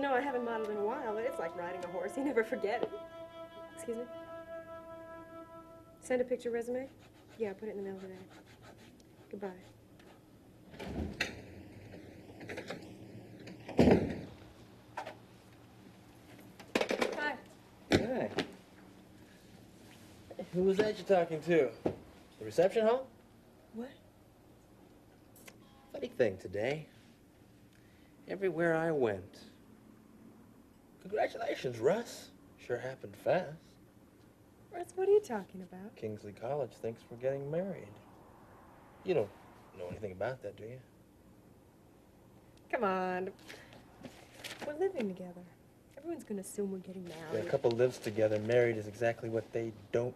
No, I haven't modeled in a while, but it's like riding a horse. You never forget it. Excuse me? Send a picture resume? Yeah, I'll put it in the mail today. Goodbye. Hi. Hi. Who was that you're talking to? The reception hall? What? Funny thing today. Everywhere I went. Congratulations, Russ. Sure happened fast. Russ, what are you talking about? Kingsley College thinks we're getting married. You don't know anything about that, do you? Come on. We're living together. Everyone's gonna assume we're getting married. When a couple lives together, married is exactly what they don't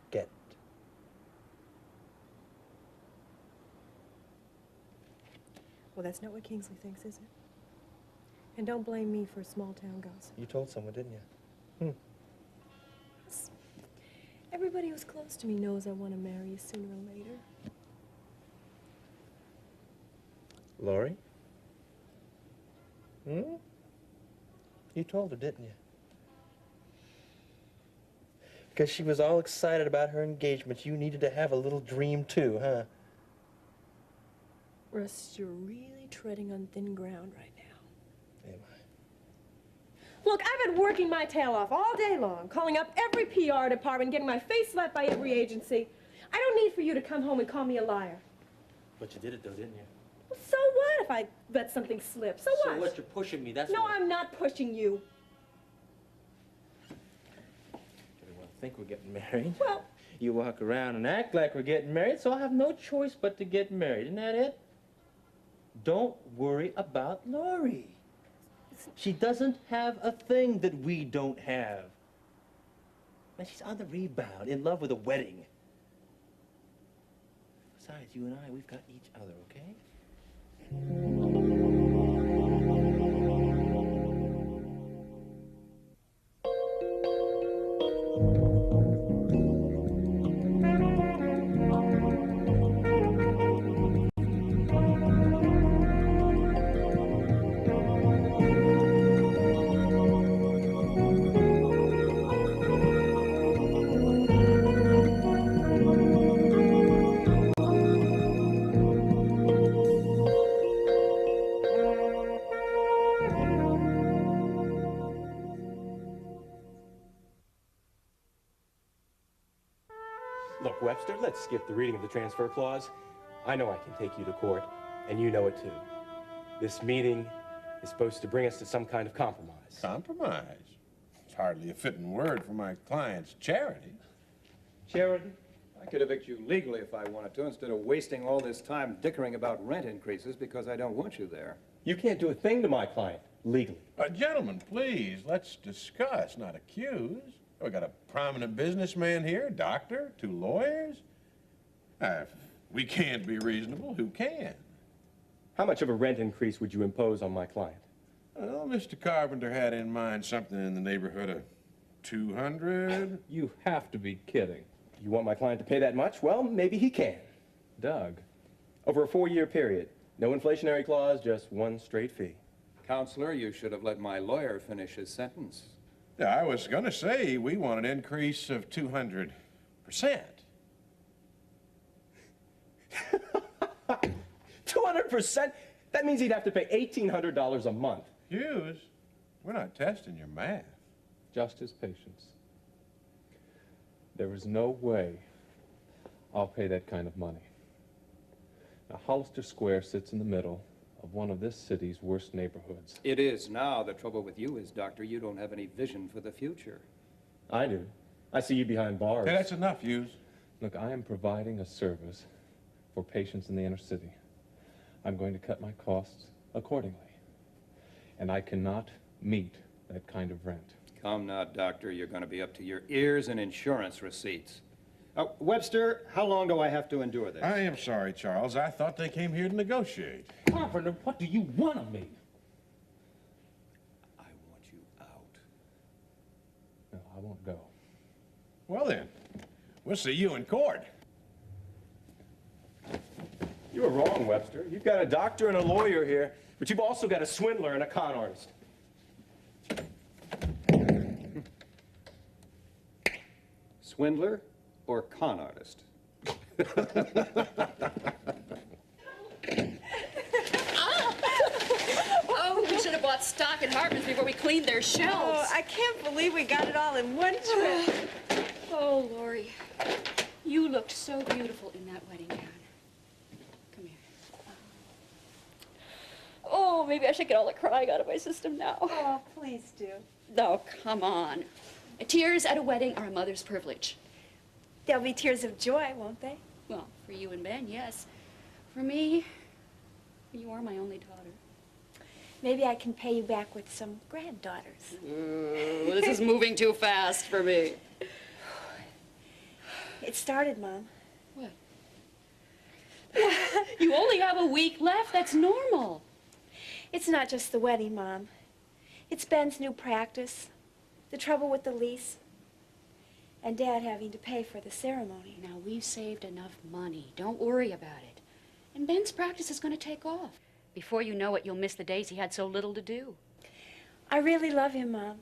get. Well, that's not what Kingsley thinks, is it? And don't blame me for small-town gossip. You told someone, didn't you? Everybody who's close to me knows I want to marry you sooner or later. Lori? You told her, didn't you? Because she was all excited about her engagement. You needed to have a little dream, too, huh? Russ, you're really treading on thin ground right now. Am I? Look, I've been working my tail off all day long, calling up every PR department, getting my face slapped by every agency. I don't need for you to come home and call me a liar. But you did it, though, didn't you? Well, so what if I let something slip? So what? So what? You're pushing me, that's No, what... I'm not pushing you. Everyone think we're getting married. Well... You walk around and act like we're getting married, so I'll have no choice but to get married. Isn't that it? Don't worry about Lori. She doesn't have a thing that we don't have. Man, she's on the rebound, in love with a wedding. Besides, you and I, we've got each other, okay? Look, Webster, let's skip the reading of the transfer clause. I know I can take you to court, and you know it too. This meeting is supposed to bring us to some kind of compromise. Compromise? It's hardly a fitting word for my client's charity. Charity? I could evict you legally if I wanted to, instead of wasting all this time dickering about rent increases because I don't want you there. You can't do a thing to my client, legally. Gentlemen, please, let's discuss, not accuse. We got a prominent businessman here, a doctor, 2 lawyers. If we can't be reasonable, who can? How much of a rent increase would you impose on my client? Well, Mr. Carpenter had in mind something in the neighborhood of 200. You have to be kidding. You want my client to pay that much? Well, maybe he can. Doug. Over a 4-year period. No inflationary clause, just one straight fee. Counselor, you should have let my lawyer finish his sentence. Yeah, I was going to say we want an increase of 200%. 200%? That means he'd have to pay $1,800 a month. Hughes, we're not testing your math. Just his patience. There is no way I'll pay that kind of money. Now, Hollister Square sits in the middle of one of this city's worst neighborhoods. It is now. The trouble with you is, Doctor, you don't have any vision for the future. I do. I see you behind bars. Hey, that's enough, Hughes. Look, I am providing a service for patients in the inner city. I'm going to cut my costs accordingly. And I cannot meet that kind of rent. Come now, Doctor. You're going to be up to your ears in insurance receipts. Webster, how long do I have to endure this? I am sorry, Charles. I thought they came here to negotiate. Carpenter, what do you want of me? I want you out. No, I won't go. Well, then, we'll see you in court. You were wrong, Webster. You've got a doctor and a lawyer here, but you've also got a swindler and a con artist. swindler or con artist? Oh, we should have bought stock at Hartman's before we cleaned their shelves. Oh, I can't believe we got it all in one trip. Oh, Lori, you looked so beautiful in that wedding gown. Come here. Oh, maybe I should get all the crying out of my system now. Oh, please do. No, come on. Tears at a wedding are a mother's privilege. There'll be tears of joy, won't they? Well, for you and Ben, yes. For me, you are my only daughter. Maybe I can pay you back with some granddaughters. Ooh, this is moving too fast for me. It started, Mom. What? You only have a week left. That's normal. It's not just the wedding, Mom. It's Ben's new practice, the trouble with the lease, and Dad having to pay for the ceremony. Now, we've saved enough money. Don't worry about it. And Ben's practice is going to take off. Before you know it, you'll miss the days he had so little to do. I really love him, Mom.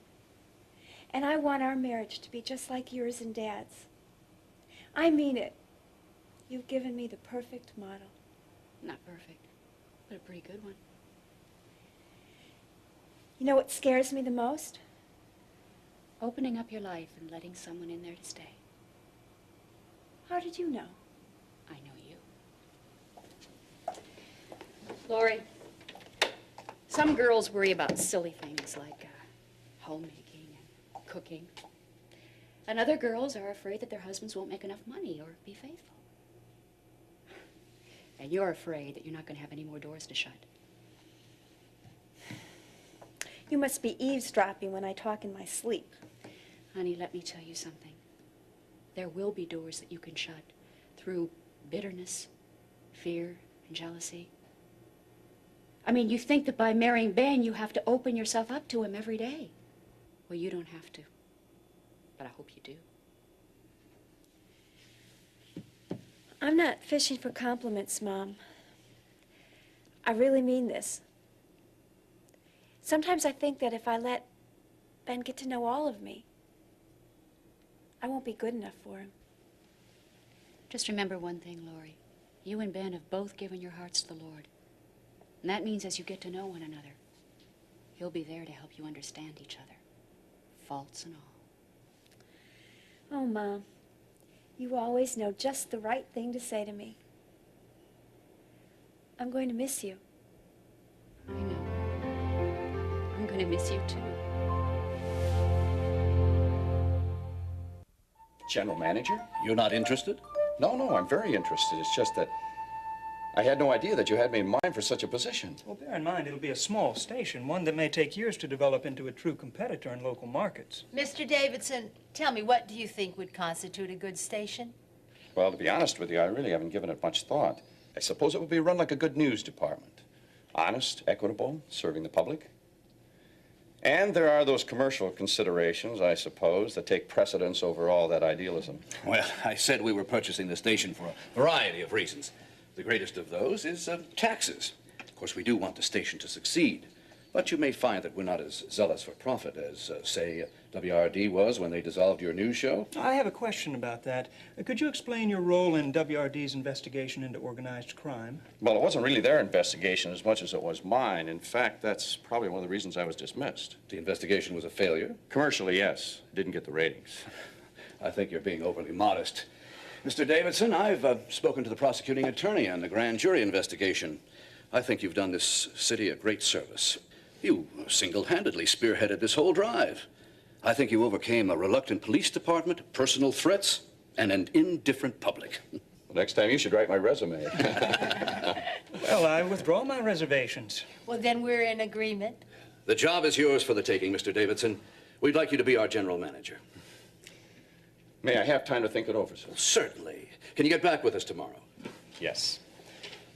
And I want our marriage to be just like yours and Dad's. I mean it. You've given me the perfect model. Not perfect, but a pretty good one. You know what scares me the most? Opening up your life and letting someone in there to stay. How did you know? I know you. Lori, some girls worry about silly things like homemaking and cooking. And other girls are afraid that their husbands won't make enough money or be faithful. And you're afraid that you're not going to have any more doors to shut. You must be eavesdropping when I talk in my sleep. Honey, let me tell you something. There will be doors that you can shut through bitterness, fear, and jealousy. I mean, you think that by marrying Ben, you have to open yourself up to him every day. Well, you don't have to. But I hope you do. I'm not fishing for compliments, Mom. I really mean this. Sometimes I think that if I let Ben get to know all of me, I won't be good enough for him. Just remember one thing, Lori. You and Ben have both given your hearts to the Lord. And that means as you get to know one another, He'll be there to help you understand each other, faults and all. Oh, Mom, you always know just the right thing to say to me. I'm going to miss you. I know. I'm going to miss you, too. General manager? You're not interested? No, I'm very interested. It's just that I had no idea that you had me in mind for such a position. Well, bear in mind, it'll be a small station, one that may take years to develop into a true competitor in local markets. Mr. Davidson, tell me, what do you think would constitute a good station? Well, to be honest with you, I really haven't given it much thought. I suppose it would be run like a good news department. Honest, equitable, serving the public. And there are those commercial considerations, I suppose, that take precedence over all that idealism. Well, I said we were purchasing the station for a variety of reasons. The greatest of those is taxes. Of course, we do want the station to succeed. But you may find that we're not as zealous for profit as, say, WRD was when they dissolved your news show. I have a question about that. Could you explain your role in WRD's investigation into organized crime? Well, it wasn't really their investigation as much as it was mine. In fact, that's probably one of the reasons I was dismissed. The investigation was a failure? Commercially, yes. Didn't get the ratings. I think you're being overly modest. Mr. Davidson, I've spoken to the prosecuting attorney on the grand jury investigation. I think you've done this city a great service. You single-handedly spearheaded this whole drive. I think you overcame a reluctant police department, personal threats, and an indifferent public. Well, next time you should write my resume. Well, I withdraw my reservations. Well, then we're in agreement. The job is yours for the taking, Mr. Davidson. We'd like you to be our general manager. May I have time to think it over, sir? Certainly. Can you get back with us tomorrow? Yes.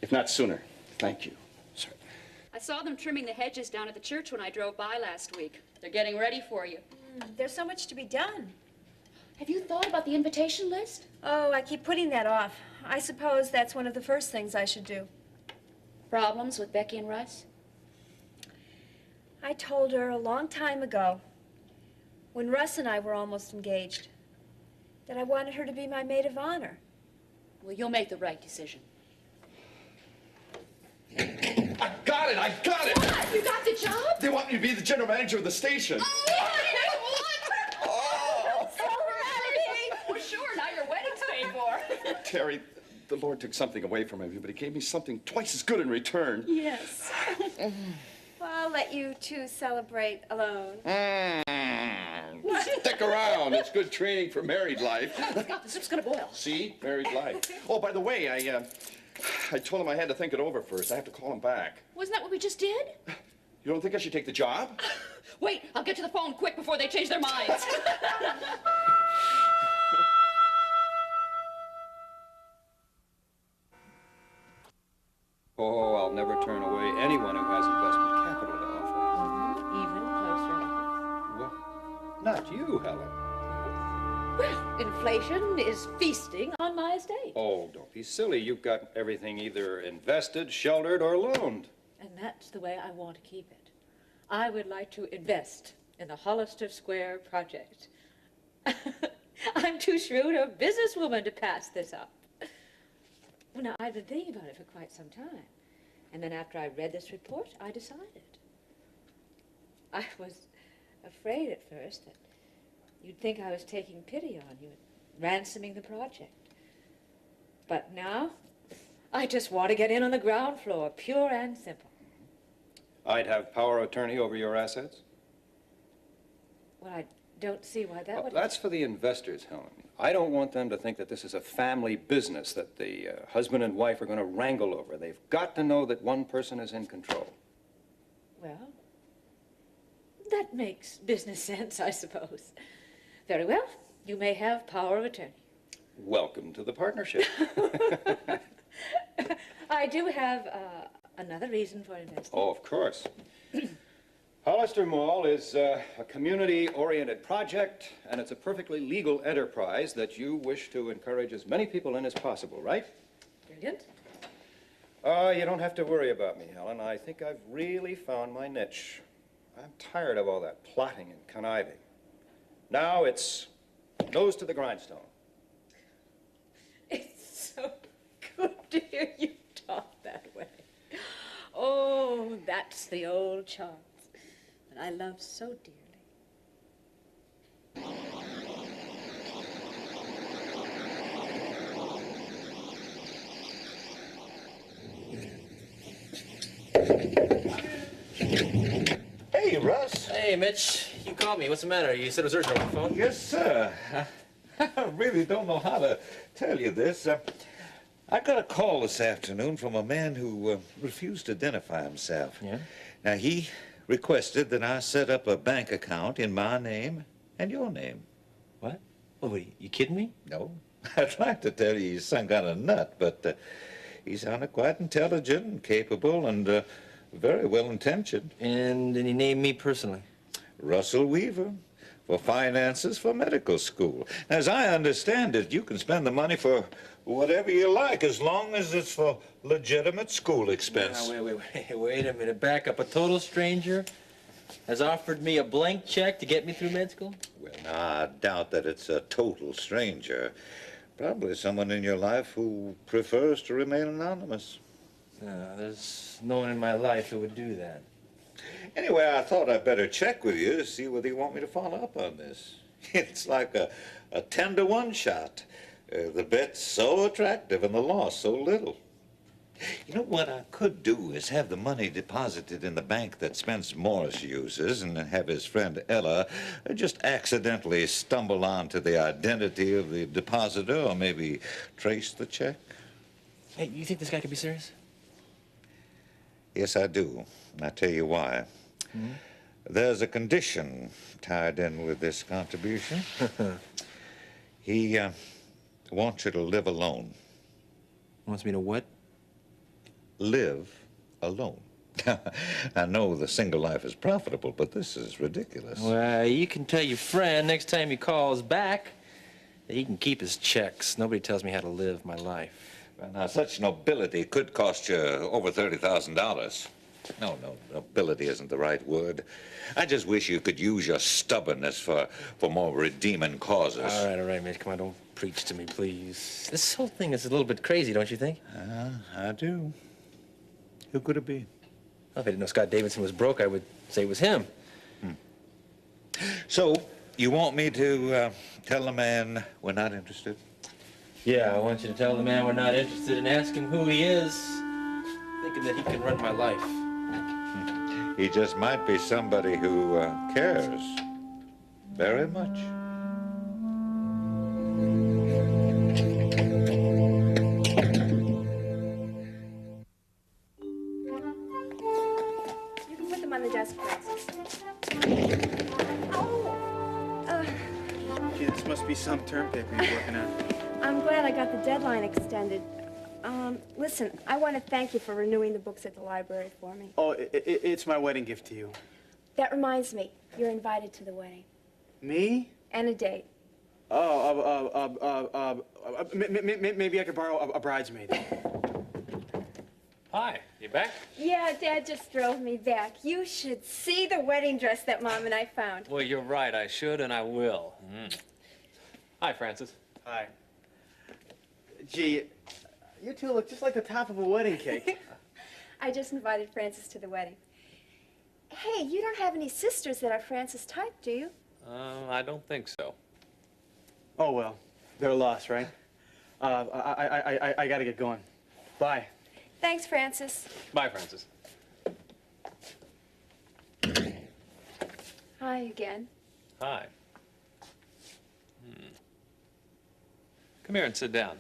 If not sooner. Thank you. I saw them trimming the hedges down at the church when I drove by last week. They're getting ready for you. There's so much to be done. Have you thought about the invitation list? Oh, I keep putting that off. I suppose that's one of the first things I should do. Problems with Becky and Russ? I told her a long time ago, when Russ and I were almost engaged, that I wanted her to be my maid of honor. Well, you'll make the right decision. I got it! I got it! What? You got the job? They want me to be the general manager of the station. Oh, so happy! Well, sure, now your wedding's paid for. Terry, the Lord took something away from me, but he gave me something twice as good in return. Yes. Well, I'll let you two celebrate alone. Stick around. It's good training for married life. The soup's gonna boil. See? Married life. Oh, by the way, I told him I had to think it over first. I have to call him back. Wasn't that what we just did? You don't think I should take the job? Wait, I'll get to the phone quick before they change their minds. Oh, I'll never turn away anyone who has investment capital to offer. Even closer. Well, not you, Helen. Well, inflation is feasting on my estate. Oh, don't be silly. You've got everything either invested, sheltered, or loaned. And that's the way I want to keep it. I would like to invest in the Hollister Square project. I'm too shrewd a businesswoman to pass this up. Well, now, I've been thinking about it for quite some time. And then after I read this report, I decided. I was afraid at first that you'd think I was taking pity on you and ransoming the project. But now, I just want to get in on the ground floor, pure and simple. I'd have power of attorney over your assets? Well, I don't see why that would... That's for the investors, Helen. I don't want them to think that this is a family business that the husband and wife are going to wrangle over. They've got to know that one person is in control. Well, that makes business sense, I suppose. Very well. You may have power of attorney. Welcome to the partnership. I do have another reason for investing. Oh, of course. Hollister Mall is a community-oriented project, and it's a perfectly legal enterprise that you wish to encourage as many people in as possible, right? Brilliant. You don't have to worry about me, Helen. I think I've really found my niche. I'm tired of all that plotting and conniving. Now it's nose to the grindstone. It's so good to hear you talk that way. Oh, that's the old Charles that I love so dearly. Hey, Russ. Hey, Mitch. You called me. What's the matter? You said it was urgent on the phone? Yes, sir. I really don't know how to tell you this. I got a call this afternoon from a man who refused to identify himself. Yeah? Now, he requested that I set up a bank account in my name and your name. What? Well, you kidding me? No. I'd like to tell you he's some kind of nut, but he sounded quite intelligent and capable and very well-intentioned. And then he named me personally. Russell Weaver, for finances for medical school. As I understand it, you can spend the money for whatever you like, as long as it's for legitimate school expense. Now, wait a minute. Back up. A total stranger has offered me a blank check to get me through med school? Well, now, I doubt that it's a total stranger. Probably someone in your life who prefers to remain anonymous. There's no one in my life who would do that. Anyway, I thought I'd better check with you to see whether you want me to follow up on this. It's like a 10-to-1 shot. The bet's so attractive and the loss so little. You know, what I could do is have the money deposited in the bank that Spence Morris uses and have his friend Ella just accidentally stumble onto the identity of the depositor or maybe trace the check. Hey, you think this guy could be serious? Yes, I do. And I'll tell you why. Hmm? There's a condition tied in with this contribution. He wants you to live alone. Wants me to what? Live alone. I know the single life is profitable, but this is ridiculous. Well, you can tell your friend next time he calls back that he can keep his checks. Nobody tells me how to live my life. Well, now, such nobility could cost you over $30,000. No, nobility isn't the right word. I just wish you could use your stubbornness for more redeeming causes. All right, Mitch. Come on, don't preach to me, please. This whole thing is a little bit crazy, don't you think? I do. Who could it be? Well, if I didn't know Scott Davidson was broke, I would say it was him. So, you want me to tell the man we're not interested? Yeah, I want you to tell the man we're not interested and ask him who he is, thinking that he can run my life. He just might be somebody who cares very much. You can put them on the desk, Francis. Gee, this must be some term paper you're working on. I'm glad I got the deadline extended. Listen, I want to thank you for renewing the books at the library for me. Oh, it's my wedding gift to you. That reminds me, you're invited to the wedding. Me? And a date. Maybe I could borrow a bridesmaid. Hi, you back? Yeah, Dad just drove me back. You should see the wedding dress that Mom and I found. Well, you're right. I should and I will. Hi, Francis. Hi. Gee, you two look just like the top of a wedding cake. I just invited Francis to the wedding. Hey, you don't have any sisters that are Francis type, do you? I don't think so. Oh, well, they're lost, right? I gotta get going. Bye. Thanks, Francis. Bye, Francis. Hi again. Hi. Come here and sit down.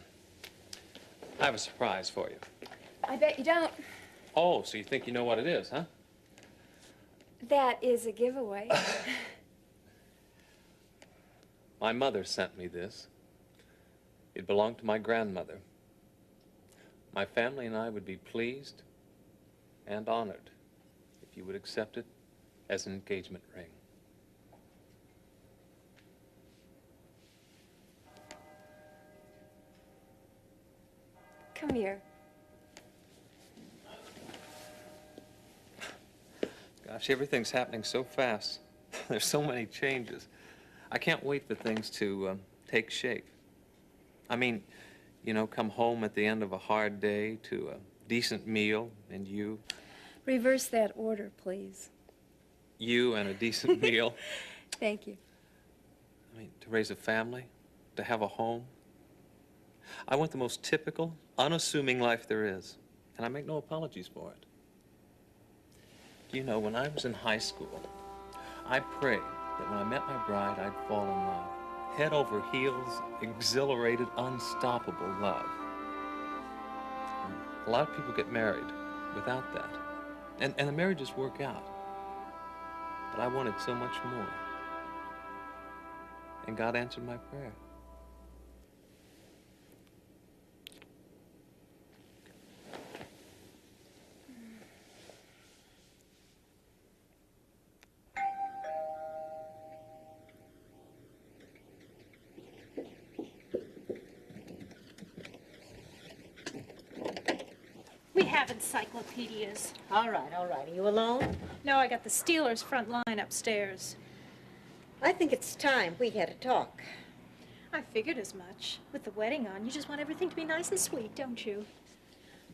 I have a surprise for you. I bet you don't. Oh, so you think you know what it is, huh? That is a giveaway. My mother sent me this. It belonged to my grandmother. My family and I would be pleased and honored if you would accept it as an engagement ring. Come here. Gosh, everything's happening so fast. There's so many changes. I can't wait for things to take shape. I mean, you know, come home at the end of a hard day to a decent meal, and you Reverse that order, please. and a decent meal. Thank you. I mean, to raise a family, to have a home. I want the most typical, unassuming life there is, and I make no apologies for it. You know, when I was in high school, I prayed that when I met my bride, I'd fall in love. Head over heels, exhilarated, unstoppable love. A lot of people get married without that. And the marriages work out. But I wanted so much more. And God answered my prayer. We have encyclopedias. All right, all right. Are you alone? No, I got the Steelers front line upstairs. I think it's time we had a talk. I figured as much. With the wedding on, you just want everything to be nice and sweet, don't you?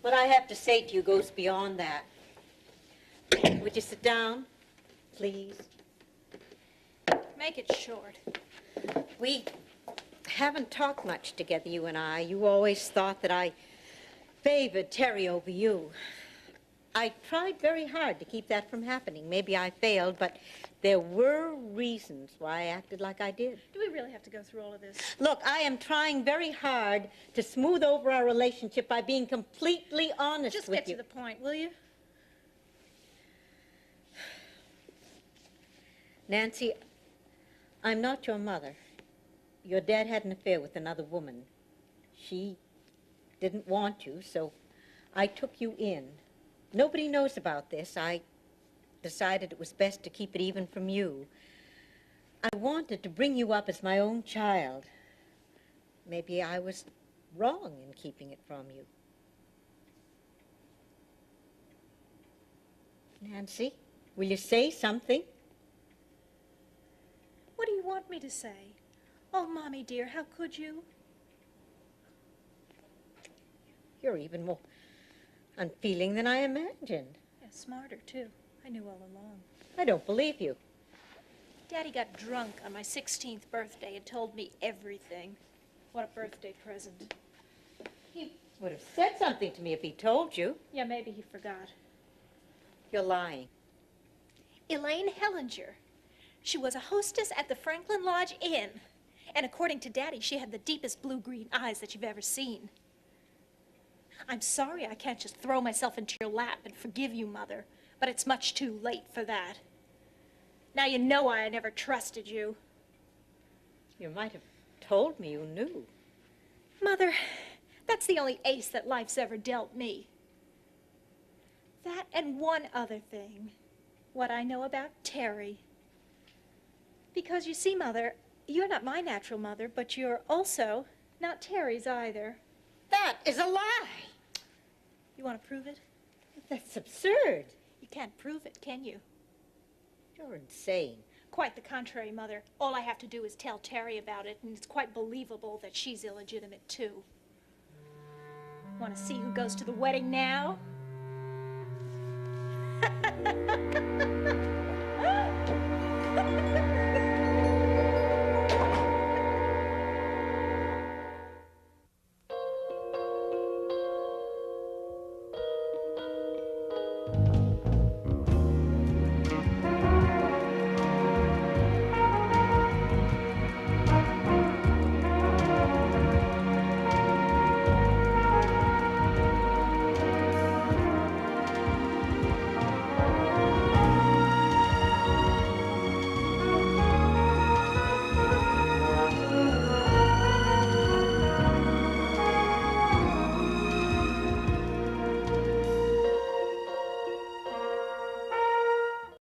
What I have to say to you goes beyond that. Would you sit down, please? Make it short. We haven't talked much together, you and I. You always thought that I favored Terry over you. I tried very hard to keep that from happening. Maybe I failed, but there were reasons why I acted like I did. Do we really have to go through all of this? Look, I am trying very hard to smooth over our relationship by being completely honest Just with get you. to the point, will you? Nancy, I'm not your mother. Your dad had an affair with another woman. She didn't want you, so I took you in. Nobody knows about this. I decided it was best to keep it even from you. I wanted to bring you up as my own child. Maybe I was wrong in keeping it from you. Nancy, will you say something? What do you want me to say? Oh, Mommy dear, how could you? You're even more unfeeling than I imagined. Yeah, smarter, too. I knew all along. I don't believe you. Daddy got drunk on my 16th birthday and told me everything. What a birthday present. He would have said something to me if he told you. Yeah, maybe he forgot. You're lying. Elaine Hellinger. She was a hostess at the Franklin Lodge Inn. And according to Daddy, she had the deepest blue-green eyes that you've ever seen. I'm sorry I can't just throw myself into your lap and forgive you, Mother, but it's much too late for that. Now you know why I never trusted you. You might have told me you knew. Mother, that's the only ace that life's ever dealt me. That and one other thing. What I know about Terry. Because you see, Mother, you're not my natural mother, but you're also not Terry's either. That is a lie. You want to prove it? That's absurd. You can't prove it, can you? You're insane. Quite the contrary, Mother. All I have to do is tell Terry about it, and it's quite believable that she's illegitimate, too. Want to see who goes to the wedding now?